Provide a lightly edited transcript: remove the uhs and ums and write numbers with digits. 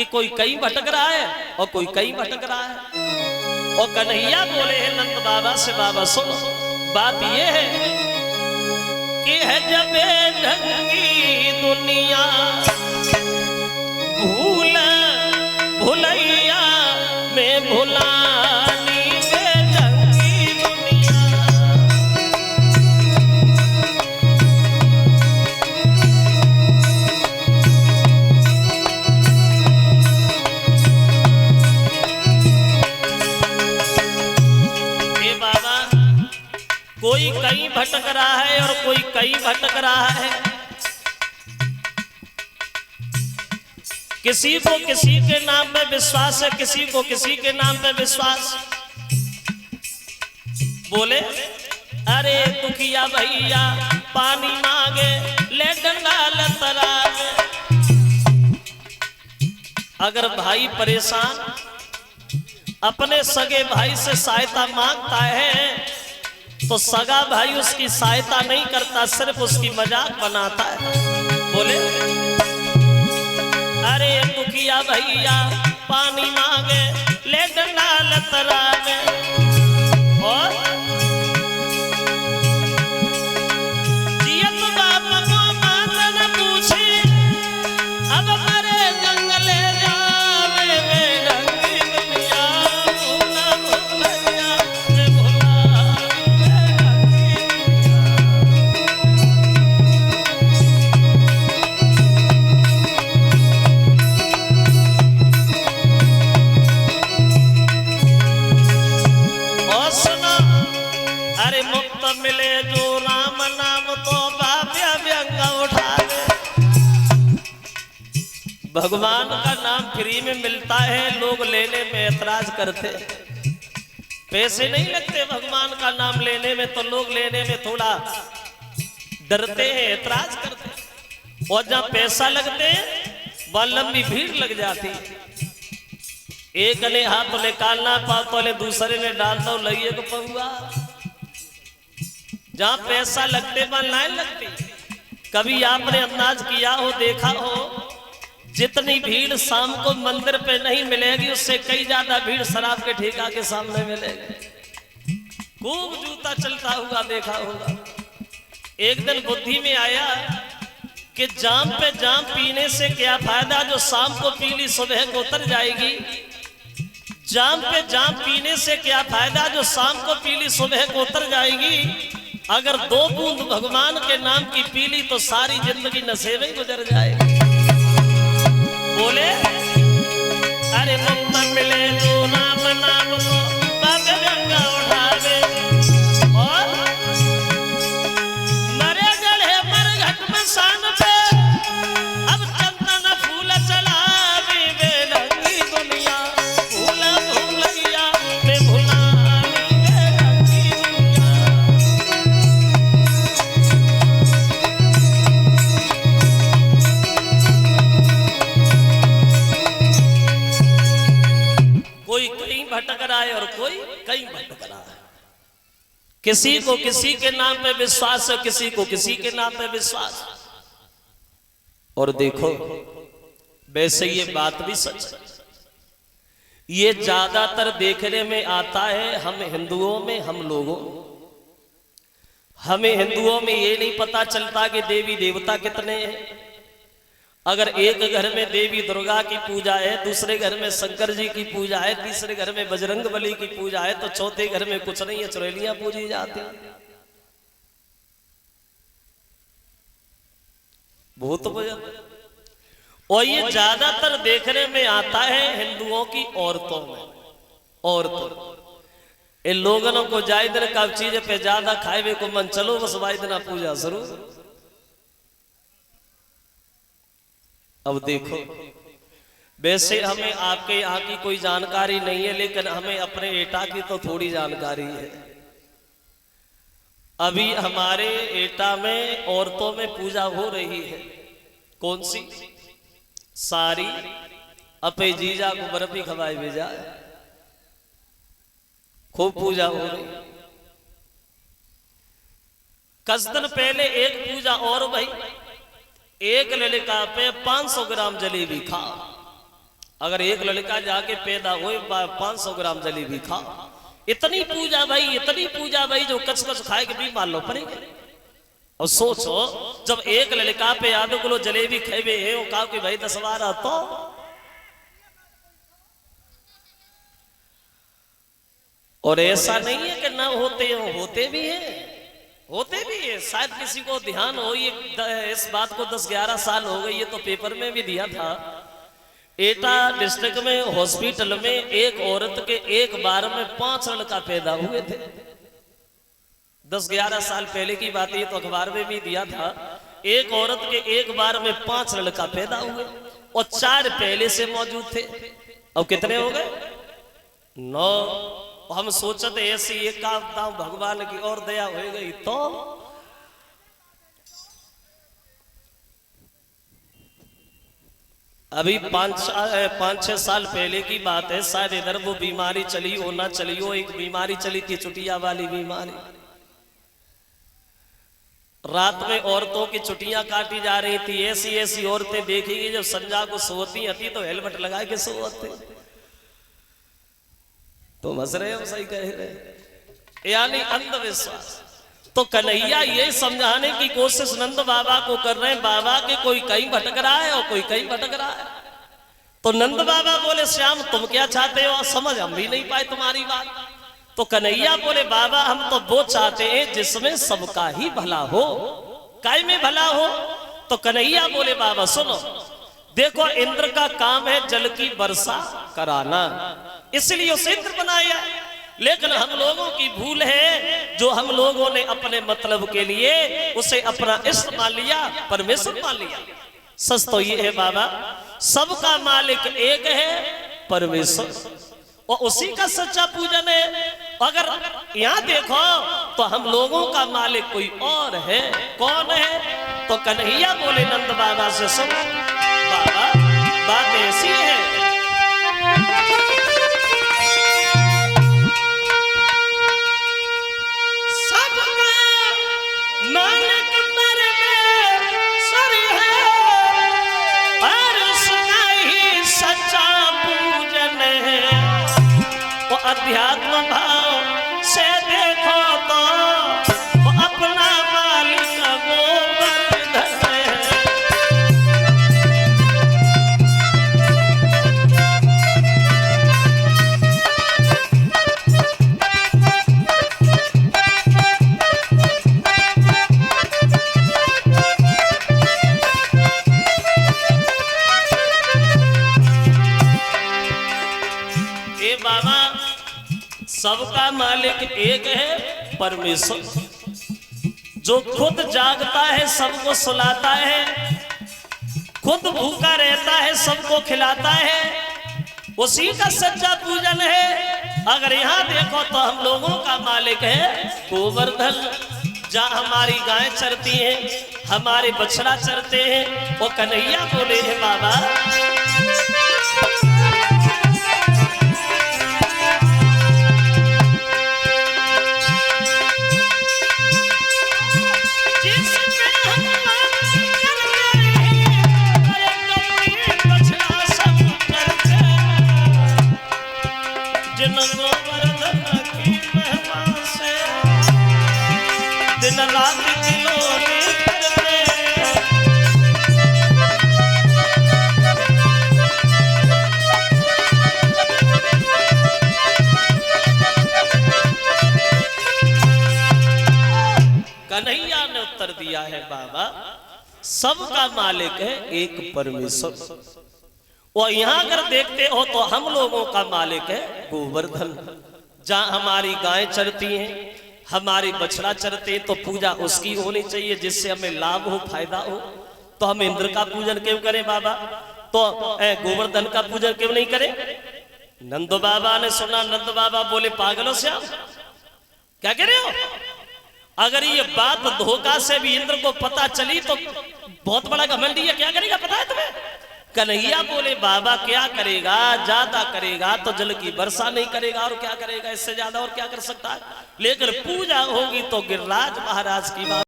कि कोई कहीं भटक रहा है और कोई कहीं भटक रहा है। और कन्हैया बोले हैं नंद बाबा से, बाबा सुनो, बात ये है कि है जब ढंगी दुनिया भूल भुलैया में भुलानी में ढंगी दुनिया। हे बाबा, कोई कहीं भटक रहा है और कोई कहीं भटक रहा है। किसी को किसी के नाम पे विश्वास है, किसी को किसी के नाम पे विश्वास। बोले अरे दुखिया भैया पानी मांगे ले डंडा लतरा में। अगर भाई परेशान अपने सगे भाई से सहायता मांगता है तो सगा भाई उसकी सहायता नहीं करता, सिर्फ उसकी मजाक बनाता है। बोले अरे दुखिया भैया पानी मांगे ले डंडा लतरा में। और जियत बाप को बात न पूछी, अब मरे जंगले जावे में ढंगी दुनिया भूला भुलैया में भुलानी में ढंगी दुनिया। और सुनो, अरे मुक्त मिले जो राम नाम तो बाब्या व्यंग उठावे। भगवान का नाम फ्री में मिलता है, लोग लेने में ऐतराज करते, पैसे नहीं लगते भगवान का नाम लेने में, तो लोग लेने में थोड़ा डरते हैं, ऐतराज करते हैं। और जब पैसा लगते हैं वहां लंबी भीड़ लग जाती है। एक ने हाथ निकालना पाओ तो दूसरे ने डाल दो लइए को पहुआ। जहां पैसा लगते वहां लाइन लगती। कभी आपने अंदाज किया हो, देखा हो, जितनी भीड़ शाम को मंदिर पे नहीं मिलेगी उससे कई ज्यादा भीड़ शराब के ठेका के सामने मिलेगी। खूब जूता चलता हुआ देखा होगा। एक दिन बुद्धि में आया कि जाम पे जाम पीने से क्या फायदा, जो शाम को पी ली सुबह को उतर जाएगी। जाम पे जाम पीने से क्या फायदा, जो शाम को पी ली सुबह को उतर जाएगी। अगर 2 बूंद भगवान के नाम की पी ली तो सारी जिंदगी नशे में गुजर जाएगी। बोले अरे मुक्त मिले जो नाम नाम तो बाबे गंगा उठावे। और मरे गले मरघट में सान पे अब चंदन फूल चलावे में ढंगी दुनिया भूला भुलैया में भुलानी में ढंगी दुनिया। कोई कहीं भटक रहा है और कोई कहीं भटक रहा है। किसी को किसी के नाम पे विश्वास है, किसी को किसी के नाम पे विश्वास। और देखो वैसे ये बात भी सच है, ये ज्यादातर देखने में आता है हम हिंदुओं में, हम लोगों। हमें हिंदुओं में ये नहीं पता चलता कि देवी देवता कितने हैं। अगर एक घर में देवी दुर्गा की पूजा है, दूसरे घर में शंकर जी की पूजा है, तीसरे घर में बजरंग बली की पूजा है, तो चौथे घर में कुछ नहीं है, चुड़ैलियां पूजी जाती हैं, भूत पूजन। और ये ज्यादातर देखने में आता है हिंदुओं की औरतों में। औरतों इन लोगों को जाए दिन का चीज पे ज्यादा खाए को मन, चलो बस भाई दिन पूजा जरूर। अब देखो वैसे हमें आपके यहाँ की कोई जानकारी नहीं है, लेकिन हमें अपने एटा की तो थोड़ी जानकारी है। अभी हमारे एटा में औरतों में पूजा हो रही है। कौन सी? सारी अपे जीजा को बर्फी खवाए भेजा, खूब पूजा हो रही। कुछ दिन पहले एक पूजा और भाई, एक लड़का पे 500 ग्राम जलेबी खा, अगर एक लड़का जाके पैदा हो 500 ग्राम जलेबी खा, इतनी पूजा भाई, इतनी पूजा भाई, जो कच कच खाए के भी मान लो पड़ेगा। और सोचो जब एक लड़का पे आधो किलो जलेबी खेबे है, वो कहा कि भाई 10-12 तो और ऐसा नहीं है कि ना होते हो, होते भी हैं, होते भी है। शायद किसी को ध्यान हो, ये इस बात को 10-11 साल हो गई, ये तो पेपर में भी दिया था। एटा डिस्ट्रिक्ट में हॉस्पिटल में एक औरत के एक बार में 5 लड़का पैदा हुए थे। 10-11 साल पहले की बात, ये तो अखबार में भी दिया था। एक औरत के एक बार में 5 लड़का पैदा हुए और 4 पहले से मौजूद थे। अब कितने हो गए? 9। हम सोचते ऐसी एक काम भगवान की और दया हो गई तो अभी 5-6 साल पहले की बात है, शायद इधर वो बीमारी चली हो ना चली हो, एक बीमारी चली थी चुटिया वाली बीमारी। रात में औरतों की छुट्टियां काटी जा रही थी। ऐसी ऐसी औरतें देखेगी जब संजा को सोती थी तो हेलमेट लगा के सोते। तो हंस रहे हम, सही कह रहे, यानी अंधविश्वास। तो कन्हैया ये समझाने की कोशिश नंद बाबा को कर रहे हैं, बाबा के कोई कहीं भटक रहा है और कोई कहीं भटक रहा है। तो नंद बाबा बोले श्याम तुम क्या चाहते हो? समझ हम भी नहीं पाए तुम्हारी बात। तो कन्हैया बोले बाबा हम तो वो चाहते हैं जिसमें सबका ही भला हो, काय में भला हो। तो कन्हैया बोले बाबा सुनो, देखो इंद्र का काम है जल की वर्षा कराना, इसलिए उसे इंद्र बनाया। लेकिन हम लोगों की भूल है, जो हम लोगों ने अपने मतलब के लिए उसे अपना इष्ट मान लिया, परमेश्वर मान लिया। सच तो ये है बाबा, सबका मालिक एक है परमेश्वर, और उसी का सच्चा पूजन है। अगर यहाँ देखो तो हम लोगों का मालिक कोई और है, कौन है? तो कन्हैया बोले नंद बाबा से सुनो बाबा, बात ऐसी है अध्यात्म भाव से देखो तो वो अपना मालिक गोवर्धन है। ए बाबा, सबका मालिक एक है परमेश्वर, जो खुद जागता है सबको सुलाता है, खुद भूखा रहता है सबको खिलाता है, उसी का सच्चा पूजन है। अगर यहाँ देखो तो हम लोगों का मालिक है गोवर्धन, जहाँ हमारी गाय चरती हैं, हमारे बछड़ा चरते हैं। वो कन्हैया बोले हैं बाबा दिन रात कन्हैया ने उत्तर दिया है बाबा, सबका मालिक है एक परमेश्वर। और यहाँ अगर देखते हो तो हम लोगों का मालिक है गोवर्धन, जहाँ हमारी गाय चरती हैं, हमारी बछड़ा चरते हैं, तो पूजा उसकी होनी चाहिए जिससे हमें लाभ हो, फायदा हो। तो हम इंद्र का पूजन क्यों करें बाबा? तो गोवर्धन का पूजन क्यों नहीं करें? नंद बाबा ने सुना, नंद बाबा बोले पागलों से आप क्या कह रहे हो? अगर ये बात धोखा से भी इंद्र को पता चली तो बहुत बड़ा घमंडी है, क्या करेगा पता है तुम्हें? कन्हैया बोले बाबा क्या करेगा, ज्यादा करेगा तो जल की वर्षा नहीं करेगा, और क्या करेगा, इससे ज्यादा और क्या कर सकता है। लेकिन पूजा होगी तो गिरिराज महाराज की बात